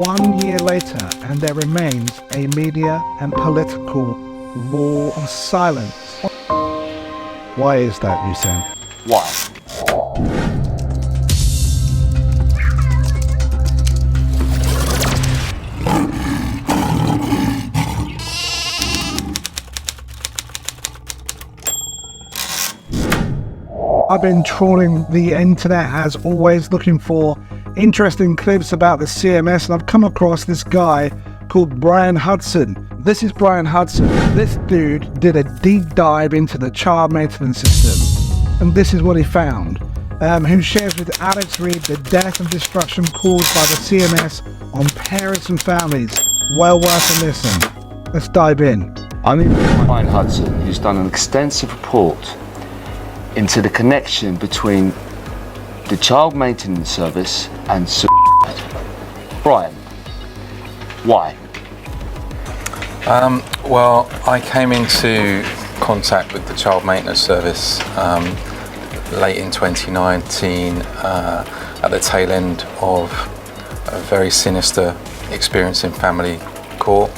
1 year later, and there remains a media and political wall of silence. Why is that, Hussein? Why? I've been trawling the internet as always, looking for interesting clips about the CMS, and I've come across this guy called Brian Hudson. This is Brian Hudson. This dude did a deep dive into the child maintenance system, and this is what he found. Who shares with Alex Reed the death and destruction caused by the CMS on parents and families. Well worth a listen. Let's dive in. I'm in with Brian Hudson, who's done an extensive report into the connection between the child maintenance service and suicide. Brian, why? Well, I came into contact with the child maintenance service late in 2019 at the tail end of a very sinister experience in family court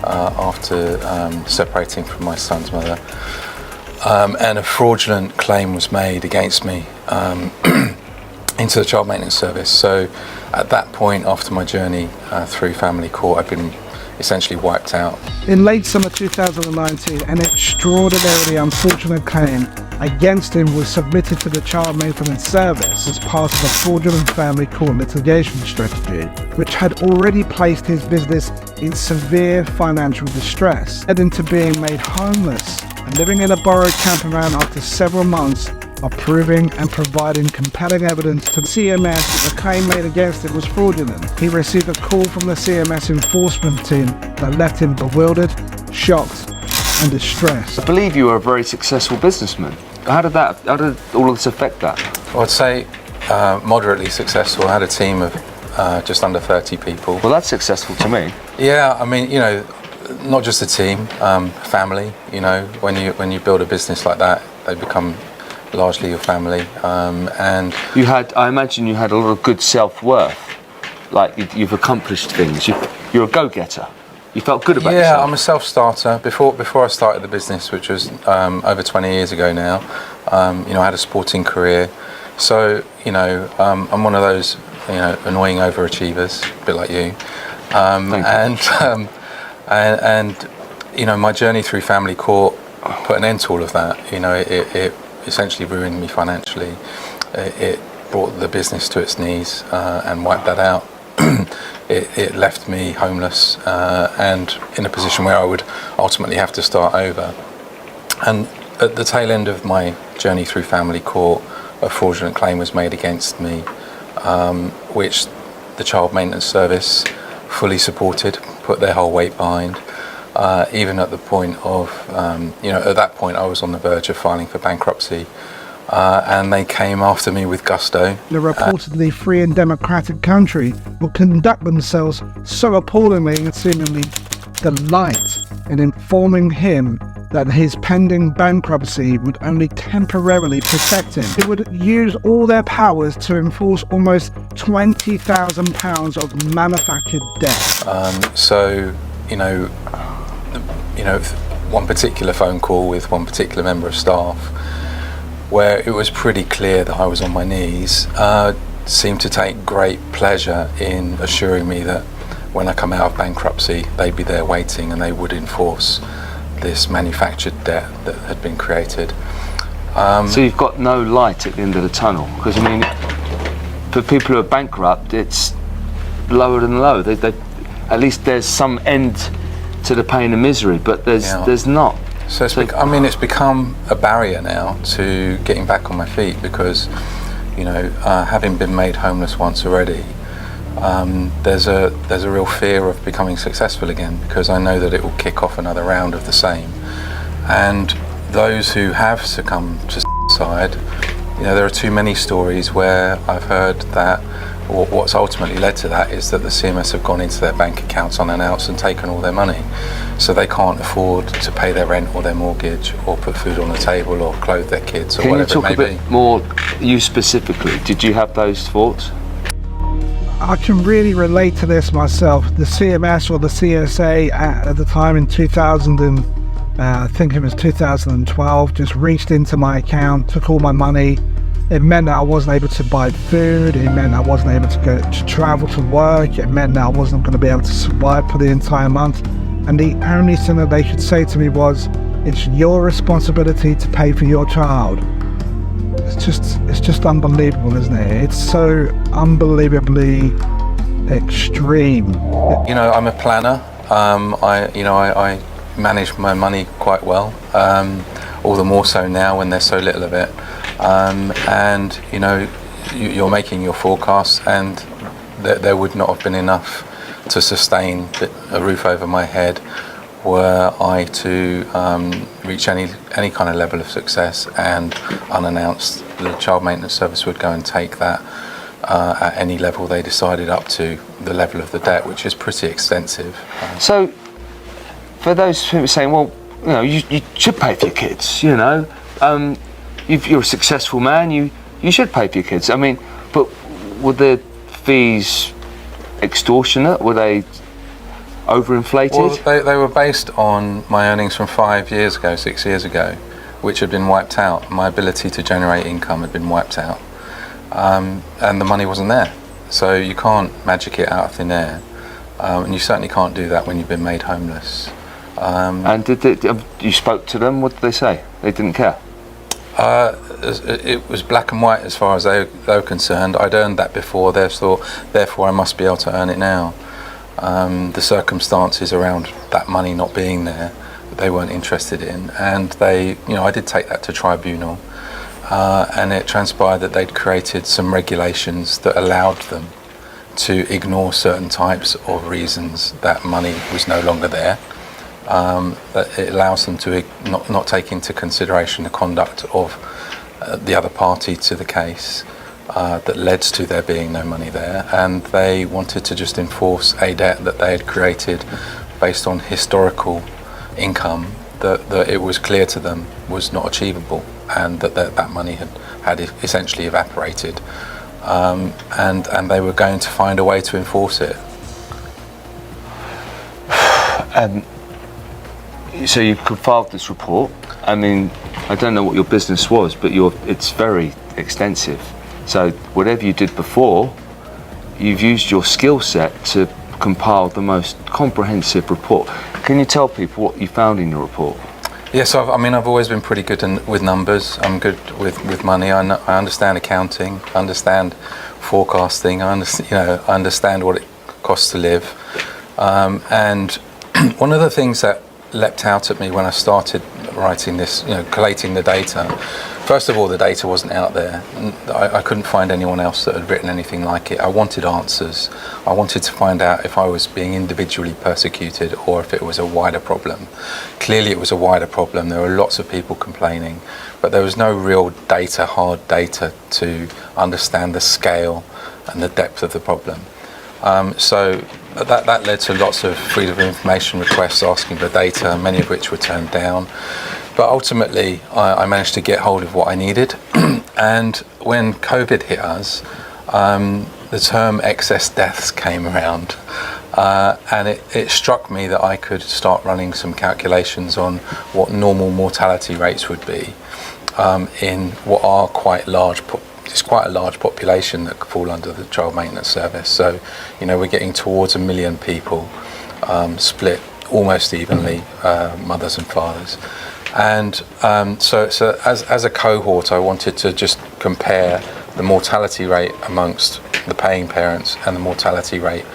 after separating from my son's mother. And a fraudulent claim was made against me into the child maintenance service. So at that point, after my journey through family court, I've been essentially wiped out. In late summer 2019, an extraordinarily unfortunate claim against him was submitted to the Child Maintenance Service as part of a fraudulent family court litigation strategy, which had already placed his business in severe financial distress, led into being made homeless and living in a borrowed camper van after several months of proving and providing compelling evidence to the CMS that the claim made against him was fraudulent. He received a call from the CMS enforcement team that left him bewildered, shocked and distressed. I believe you are a very successful businessman. How did all of this affect that? Well, I'd say moderately successful. I had a team of just under 30 people. Well, that's successful to me. Yeah, I mean, you know, not just a team, family. You know, when you build a business like that, they become largely your family. And I imagine you had a lot of good self-worth. Like you've accomplished things. You're a go-getter. You felt good about yourself. Yeah, I'm a self-starter. Before I started the business, which was over 20 years ago now, you know, I had a sporting career. So, you know, I'm one of those, you know, annoying overachievers, a bit like you. And you know, my journey through family court put an end to all of that. You know, it essentially ruined me financially. It brought the business to its knees and wiped that out. It left me homeless and in a position where I would ultimately have to start over. And at the tail end of my journey through family court, a fraudulent claim was made against me, which the Child Maintenance Service fully supported, put their whole weight behind. Even at the point of, you know, at that point I was on the verge of filing for bankruptcy. And they came after me with gusto. The reportedly free and democratic country will conduct themselves so appallingly and seemingly delight in informing him that his pending bankruptcy would only temporarily protect him. It would use all their powers to enforce almost £20,000 of manufactured debt. So, you know, one particular phone call with one particular member of staff, where it was pretty clear that I was on my knees, seemed to take great pleasure in assuring me that when I come out of bankruptcy, they'd be there waiting and they would enforce this manufactured debt that had been created. So you've got no light at the end of the tunnel, because I mean, for people who are bankrupt, it's lower than low. They at least there's some end to the pain and misery, but there's not. So it's become a barrier now to getting back on my feet, because, you know, having been made homeless once already, there's a real fear of becoming successful again, because I know that it will kick off another round of the same. And those who have succumbed to suicide, you know, there are too many stories where I've heard that what's ultimately led to that is that the CMS have gone into their bank accounts unannounced and taken all their money, so they can't afford to pay their rent or their mortgage or put food on the table or clothe their kids or whatever it may be. Can you talk a bit more, you specifically, did you have those thoughts? I can really relate to this myself. The CMS or the CSA at the time in 2000 and I think it was 2012, just reached into my account, took all my money. It meant that I wasn't able to buy food. It meant I wasn't able to go to travel to work. It meant that I wasn't going to be able to survive for the entire month. And the only thing that they could say to me was, it's your responsibility to pay for your child. It's just unbelievable, isn't it? It's so unbelievably extreme. I'm a planner. I manage my money quite well. All the more so now when there's so little of it. And you're making your forecasts, and there would not have been enough to sustain a roof over my head were I to reach any kind of level of success and unannounced. The child maintenance service would go and take that at any level they decided, up to the level of the debt, which is pretty extensive. So for those people saying, well, you should pay for your kids, you're a successful man, you should pay for your kids. I mean, but were the fees extortionate? Were they overinflated? Well, they were based on my earnings from 6 years ago, which had been wiped out. My ability to generate income had been wiped out, and the money wasn't there. So you can't magic it out of thin air, and you certainly can't do that when you've been made homeless. And you spoke to them? What did they say? They didn't care? It was black and white as far as they were concerned. I'd earned that before, therefore I must be able to earn it now. The circumstances around that money not being there, they weren't interested in, and I did take that to tribunal, and it transpired that they'd created some regulations that allowed them to ignore certain types of reasons that money was no longer there. That it allows them to not take into consideration the conduct of the other party to the case that led to there being no money there, and they wanted to just enforce a debt that they had created based on historical income that it was clear to them was not achievable, and that money had essentially evaporated, and they were going to find a way to enforce it. So you filed this report. I mean, I don't know what your business was, but it's very extensive. So whatever you did before, you've used your skill set to compile the most comprehensive report. Can you tell people what you found in your report? Yes, I've always been pretty good with numbers. I'm good with money. I understand accounting. I understand forecasting. I understand what it costs to live. And one of the things that leapt out at me when I started writing this, collating the data. First of all, the data wasn't out there. I couldn't find anyone else that had written anything like it. I wanted answers. I wanted to find out if I was being individually persecuted or if it was a wider problem. Clearly it was a wider problem. There were lots of people complaining, but there was no real data, hard data, to understand the scale and the depth of the problem. So that led to lots of freedom of information requests asking for data, many of which were turned down. But ultimately, I managed to get hold of what I needed. And when COVID hit us, the term excess deaths came around. And it struck me that I could start running some calculations on what normal mortality rates would be in what are quite large it's quite a large population that fall under the child maintenance service. So, we're getting towards 1 million people, split almost evenly, mothers and fathers. And so as a cohort, I wanted to just compare the mortality rate amongst the paying parents and the mortality rate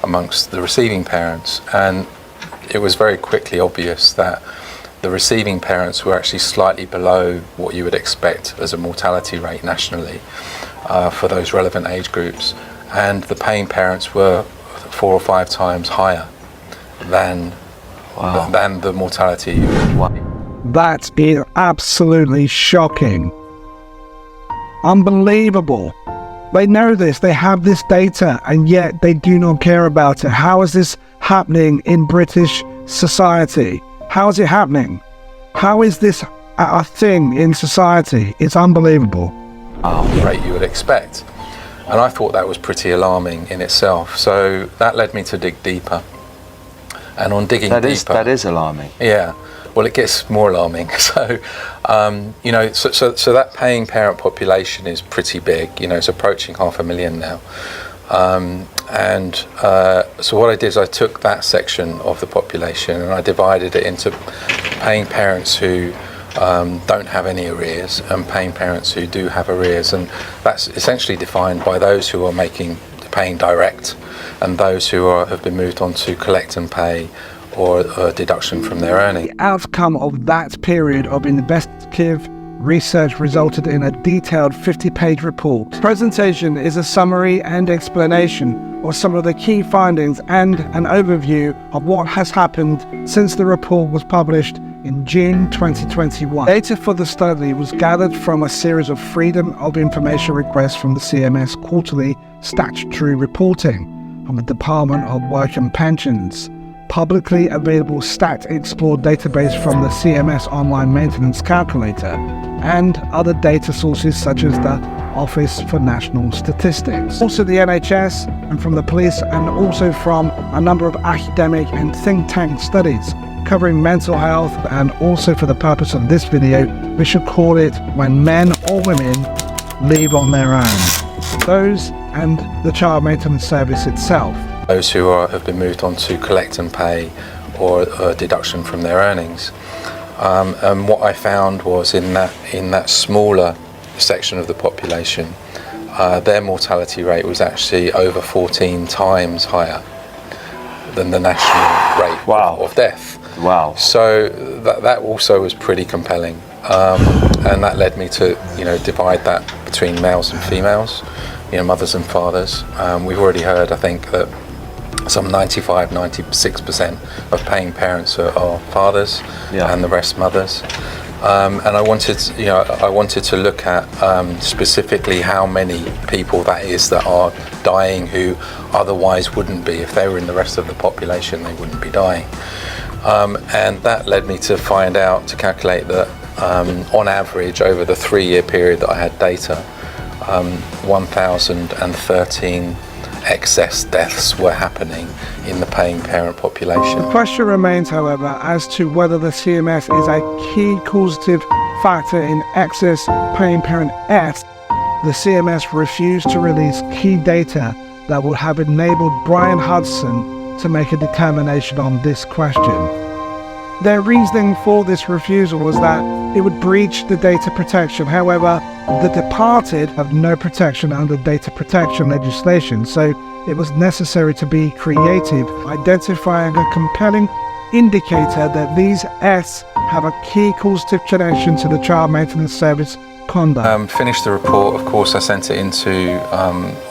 amongst the receiving parents. And it was very quickly obvious that the receiving parents were actually slightly below what you would expect as a mortality rate nationally for those relevant age groups, and the paying parents were 4 or 5 times higher than the mortality. That is absolutely shocking. Unbelievable. They know this, they have this data, and yet they do not care about it. How is this happening in British society? How is it happening? How is this a thing in society? It's unbelievable. The rate you would expect. And I thought that was pretty alarming in itself. So that led me to dig deeper. And on digging deeper... That is alarming. Yeah. Well, it gets more alarming. So, you know, so that paying parent population is pretty big. You know, it's approaching 500,000 now. So what I did is I took that section of the population and I divided it into paying parents who don't have any arrears and paying parents who do have arrears, and that's essentially defined by those who are paying direct and those who have been moved on to collect and pay or a deduction from their earnings. The outcome of that period of investigative research resulted in a detailed 50-page report. Presentation is a summary and explanation of some of the key findings and an overview of what has happened since the report was published in June 2021. Data for the study was gathered from a series of Freedom of Information requests from the CMS quarterly statutory reporting from the Department of Work and Pensions, publicly available Stat Explore database from the CMS online maintenance calculator, and other data sources such as the Office for National Statistics. Also the NHS and from the police, and also from a number of academic and think tank studies covering mental health, and also for the purpose of this video, we should call it When Men or Women Leave on Their Own. Those and the child maintenance service itself. Those who have been moved on to collect and pay or a deduction from their earnings. And what I found was in that smaller section of the population, their mortality rate was actually over 14 times higher than the national rate of death. Wow. So that also was pretty compelling. And that led me to, you know, divide that between males and females, you know, mothers and fathers. We've already heard, I think, that some 96% of paying parents are fathers, and the rest mothers. And I wanted to look at specifically how many people that is that are dying who otherwise wouldn't be. If they were in the rest of the population, they wouldn't be dying. And that led me to calculate that on average over the 3-year period that I had data, 1,013 excess deaths were happening in the paying parent population. The question remains, however, as to whether the CMS is a key causative factor in excess paying parent deaths. The CMS refused to release key data that would have enabled Brian Hudson to make a determination on this question. Their reasoning for this refusal was that it would breach the data protection. However, the departed have no protection under data protection legislation, so it was necessary to be creative, identifying a compelling indicator that these S have a key causative connection to the child maintenance service conduct. Finished the report, of course I sent it into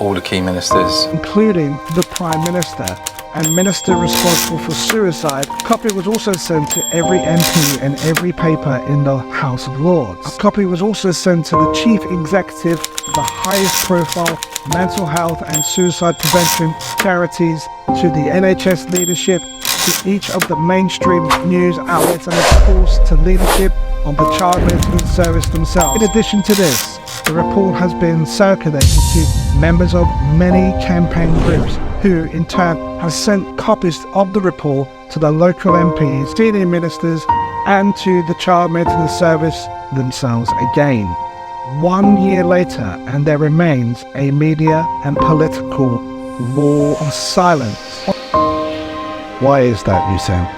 all the key ministers, including the Prime Minister and Minister responsible for suicide. A copy was also sent to every MP and every paper in the House of Lords. A copy was also sent to the Chief Executive of the highest profile mental health and suicide prevention charities, to the NHS leadership, to each of the mainstream news outlets, and of course to leadership on the child maintenance service themselves. In addition to this, the report has been circulated to members of many campaign groups, who in turn have sent copies of the report to the local MPs, senior ministers, and to the child maintenance service themselves again. 1 year later, and there remains a media and political war of silence. Why is that, you say?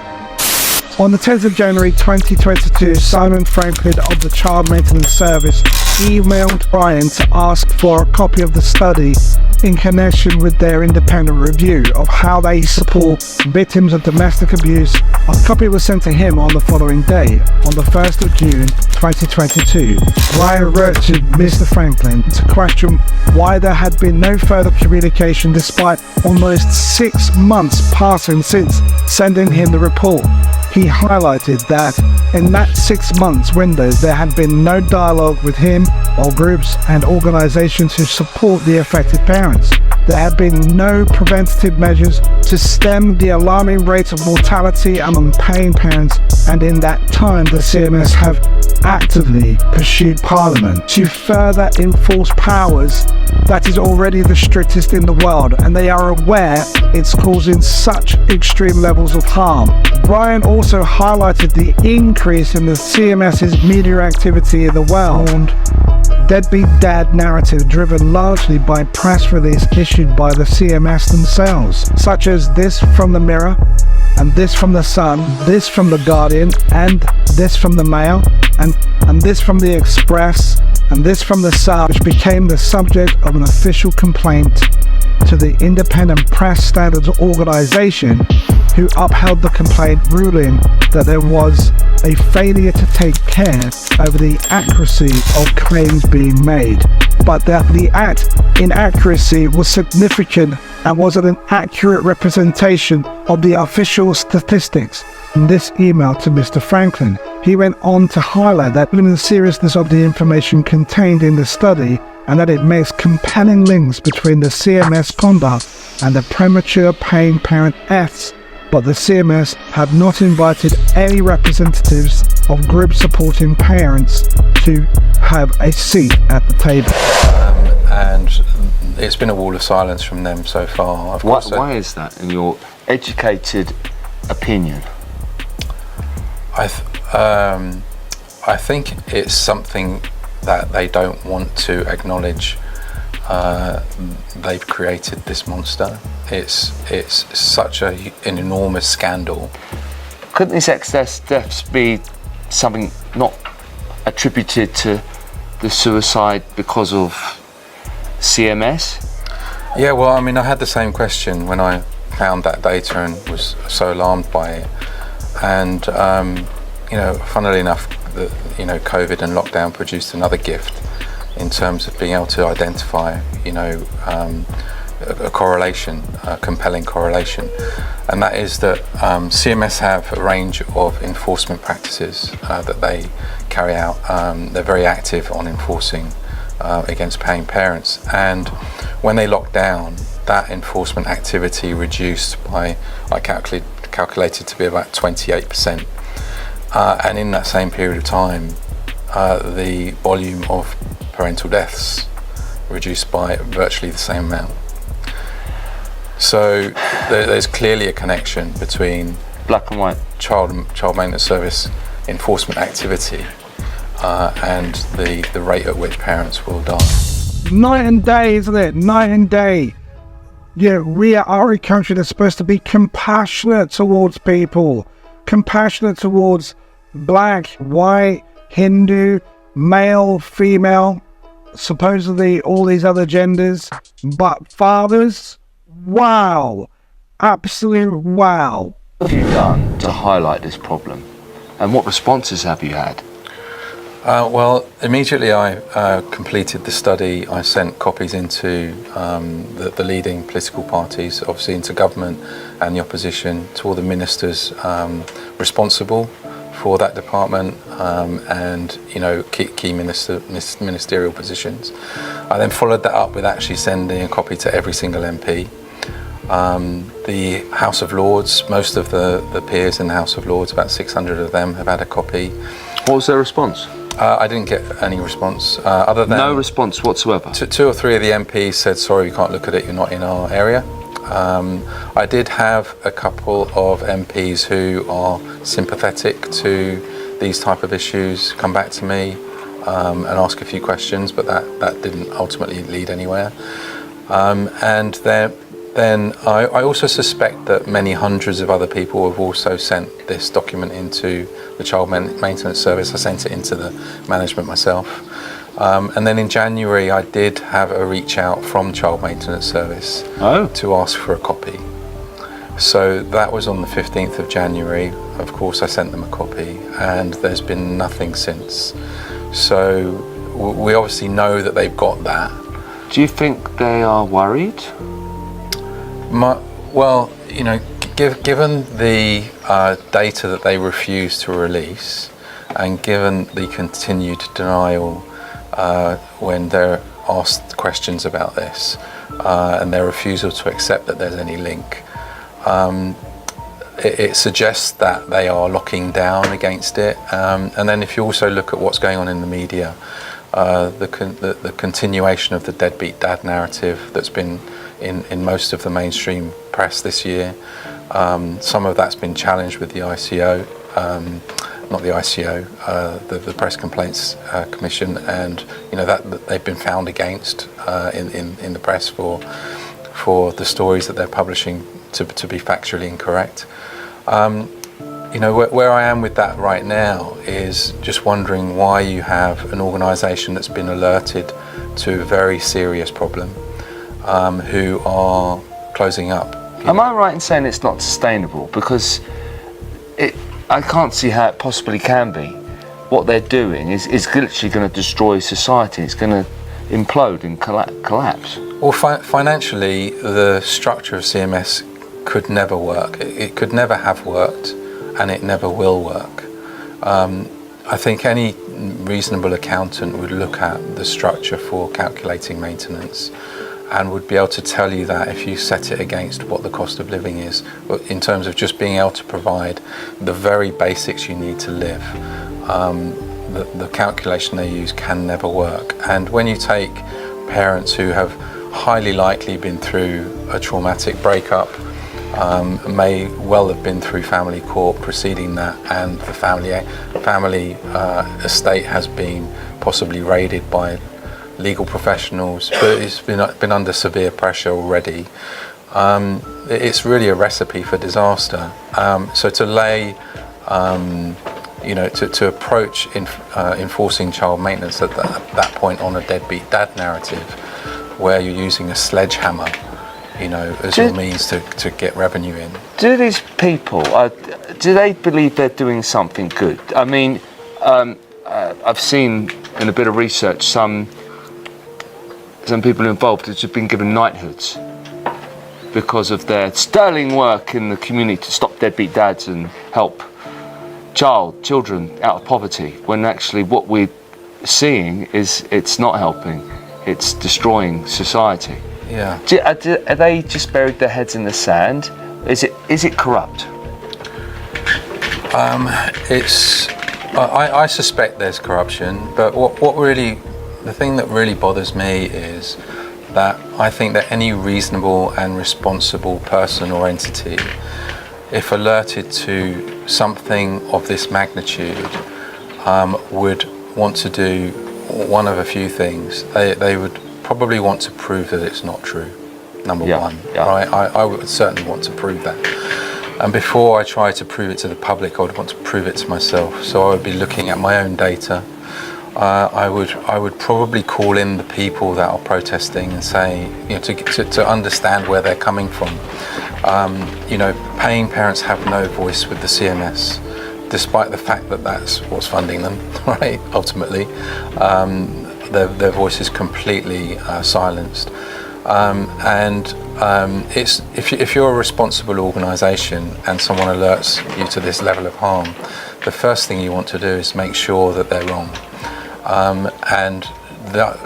On the 10th of January 2022, Simon Franklin of the Child Maintenance Service emailed Brian to ask for a copy of the study in connection with their independent review of how they support victims of domestic abuse. A copy was sent to him on the following day, on the 1st of June 2022. Brian wrote to Mr. Franklin to question why there had been no further communication despite almost 6 months passing since sending him the report. He highlighted that in that 6 months window there had been no dialogue with him or groups and organisations who support the affected parents. there have been no preventative measures to stem the alarming rate of mortality among paying parents, and in that time the CMS have actively pursued Parliament to further enforce powers that is already the strictest in the world, and they are aware it's causing such extreme levels of harm. Brian also highlighted the increase in the CMS's media activity in the world. Deadbeat dad narrative driven largely by press release issued by the CMS themselves, such as this from the Mirror, and this from the Sun, this from the Guardian, and this from the Mail, and this from the Express, and this from the Sun, which became the subject of an official complaint to the Independent Press Standards Organisation, who upheld the complaint, ruling that there was a failure to take care over the accuracy of claims being made, but that the inaccuracy was significant and was an accurate representation of the official statistics. In this email to Mr. Franklin, he went on to highlight that given the seriousness of the information contained in the study, and that it makes compelling links between the CMS conduct and the premature paying parent deaths, but the CMS have not invited any representatives of groups supporting parents to have a seat at the table. And it's been a wall of silence from them so far. Of course, Why is that, in your educated opinion? I think it's something that they don't want to acknowledge. They've created this monster. It's such an enormous scandal. Couldn't these excess deaths be something not attributed to the suicide because of CMS? Yeah, well, I mean, I had the same question when I found that data and was so alarmed by it. And funnily enough, COVID and lockdown produced another gift in terms of being able to identify, a correlation, a compelling correlation, and that is that CMS have a range of enforcement practices that they carry out. They're very active on enforcing against paying parents, and when they locked down, that enforcement activity reduced by, I calculated to be about 28%, and in that same period of time, the volume of parental deaths reduced by virtually the same amount. So there's clearly a connection between Black and white. child maintenance service enforcement activity and the rate at which parents will die. Night and day, isn't it? Night and day. Yeah, we are a country that's supposed to be compassionate towards people, compassionate towards black, white, Hindu, male, female, supposedly all these other genders, but fathers, wow, absolute wow. What have you done to highlight this problem, and what responses have you had? Well, immediately I completed the study. I sent copies into the leading political parties, obviously into government and the opposition, to all the ministers responsible for that department, and key ministerial positions. I then followed that up with actually sending a copy to every single MP. The House of Lords, most of the peers in the House of Lords, about 600 of them, have had a copy. What was their response? I didn't get any response other than no response whatsoever. Two or three of the MPs said, "Sorry, we can't look at it. You're not in our area." I did have a couple of MPs who are sympathetic to these type of issues come back to me and ask a few questions, but that didn't ultimately lead anywhere. And then I also suspect that many hundreds of other people have also sent this document into the Child Maintenance Service. I sent it into the management myself. And then in January, I did have a reach out from Child Maintenance Service to ask for a copy. So that was on the 15th of January. Of course, I sent them a copy, and there's been nothing since. So we obviously know that they've got that. Do you think they are worried? Well, given the data that they refuse to release, and given the continued denial when they're asked questions about this, and their refusal to accept that there's any link, it suggests that they are locking down against it. And then if you also look at what's going on in the media, the continuation of the deadbeat dad narrative that's been in most of the mainstream press this year, some of that's been challenged with the ICO, not the ICO, the Press Complaints Commission, and that they've been found against in the press for the stories that they're publishing to be factually incorrect. Where I am with that right now is just wondering why you have an organisation that's been alerted to a very serious problem, who are closing up. Am I right in saying it's not sustainable? Because I can't see how it possibly can be. What they're doing is literally going to destroy society. It's going to implode and collapse. Well, financially, the structure of CMS could never work. It could never have worked, and it never will work. I think any reasonable accountant would look at the structure for calculating maintenance and would be able to tell you that if you set it against what the cost of living is, in terms of just being able to provide the very basics you need to live, the calculation they use can never work. And when you take parents who have highly likely been through a traumatic breakup, may well have been through family court preceding that, and the family estate has been possibly raided by legal professionals, but it's been under severe pressure already. It's really a recipe for disaster. So to lay, to approach enforcing child maintenance at that point on a deadbeat dad narrative, where you're using a sledgehammer, as your means to get revenue in. Do these people, do they believe they're doing something good? I mean, I've seen in a bit of research some people involved have just been given knighthoods because of their sterling work in the community to stop deadbeat dads and help children out of poverty, when actually what we're seeing is it's not helping, it's destroying society. Yeah. Are they just buried their heads in the sand? Is it corrupt? I suspect there's corruption, but the thing that really bothers me is that I think that any reasonable and responsible person or entity, if alerted to something of this magnitude, would want to do one of a few things. They would probably want to prove that it's not true, number one. Yeah. Right? I would certainly want to prove that. And before I try to prove it to the public, I would want to prove it to myself. So I would be looking at my own data. I would probably call in the people that are protesting and say, to understand where they're coming from. Paying parents have no voice with the CMS, despite the fact that that's what's funding them, right? Ultimately, their voice is completely silenced. It's if you're a responsible organisation and someone alerts you to this level of harm, the first thing you want to do is make sure that they're wrong. And the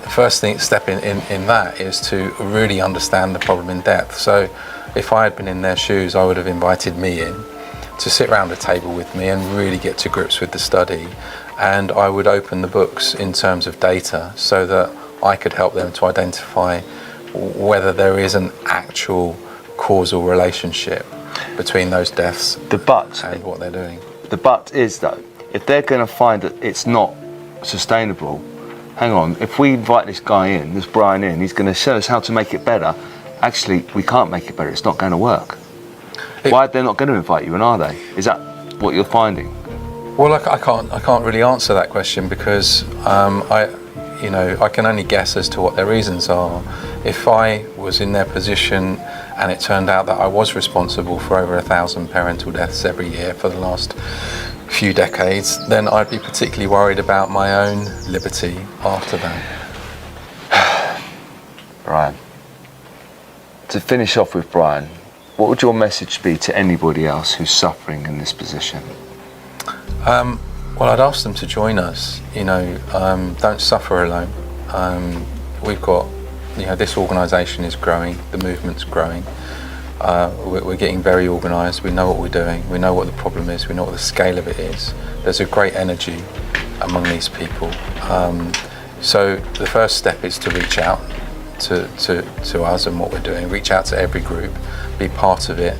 first step in that is to really understand the problem in depth. So if I had been in their shoes, I would have invited me in to sit around a table with me and really get to grips with the study. And I would open the books in terms of data so that I could help them to identify whether there is an actual causal relationship between those deaths and what they're doing. The but is, though, if they're going to find that it's not sustainable, hang on, if we invite this guy in, this Brian in, he's going to show us how to make it better. Actually, we can't make it better, it's not going to work. Why they're not going to invite you in, are they? Is that what you're finding? Well, I can't really answer that question because I can only guess as to what their reasons are. If I was in their position and it turned out that I was responsible for over 1,000 parental deaths every year for the last few decades, then I'd be particularly worried about my own liberty after that. Brian, to finish off with Brian, what would your message be to anybody else who's suffering in this position? Well, I'd ask them to join us. Don't suffer alone. We've got, this organisation is growing, the movement's growing. We're getting very organised. We know what we're doing. We know what the problem is. We know what the scale of it is. There's a great energy among these people. So the first step is to reach out to us and what we're doing. Reach out to every group, be part of it.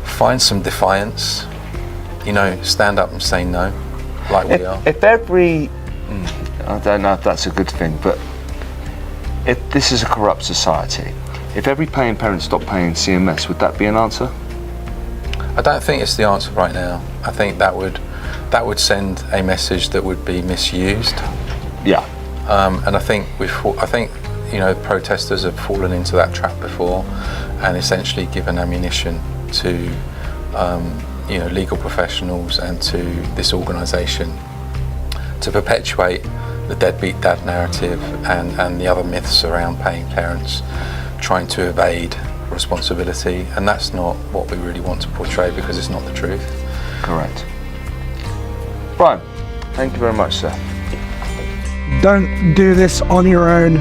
Find some defiance. Stand up and say no, like we are. If every, I don't know if that's a good thing, but if this is a corrupt society, if every paying parent stopped paying CMS, would that be an answer? I don't think it's the answer right now. I think that would send a message that would be misused. Yeah. And I think protesters have fallen into that trap before, and essentially given ammunition to legal professionals and to this organisation to perpetuate the deadbeat dad narrative and the other myths around paying parents, trying to evade responsibility, and that's not what we really want to portray because it's not the truth. Correct. Brian, thank you very much, sir. Don't do this on your own.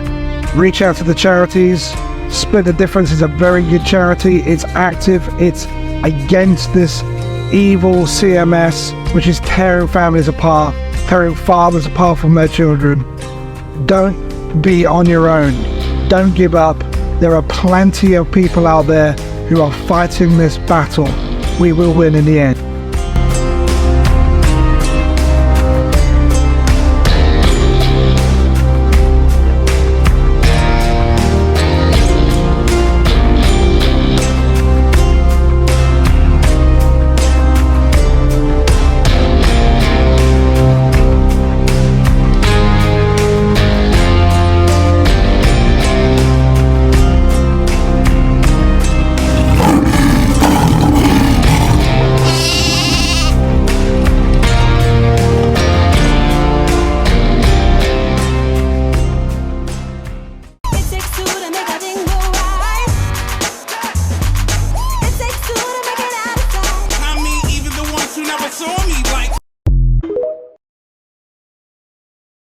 Reach out to the charities. Split the Difference is a very good charity. It's active. It's against this evil CMS, which is tearing families apart, tearing fathers apart from their children. Don't be on your own. Don't give up. There are plenty of people out there who are fighting this battle. We will win in the end.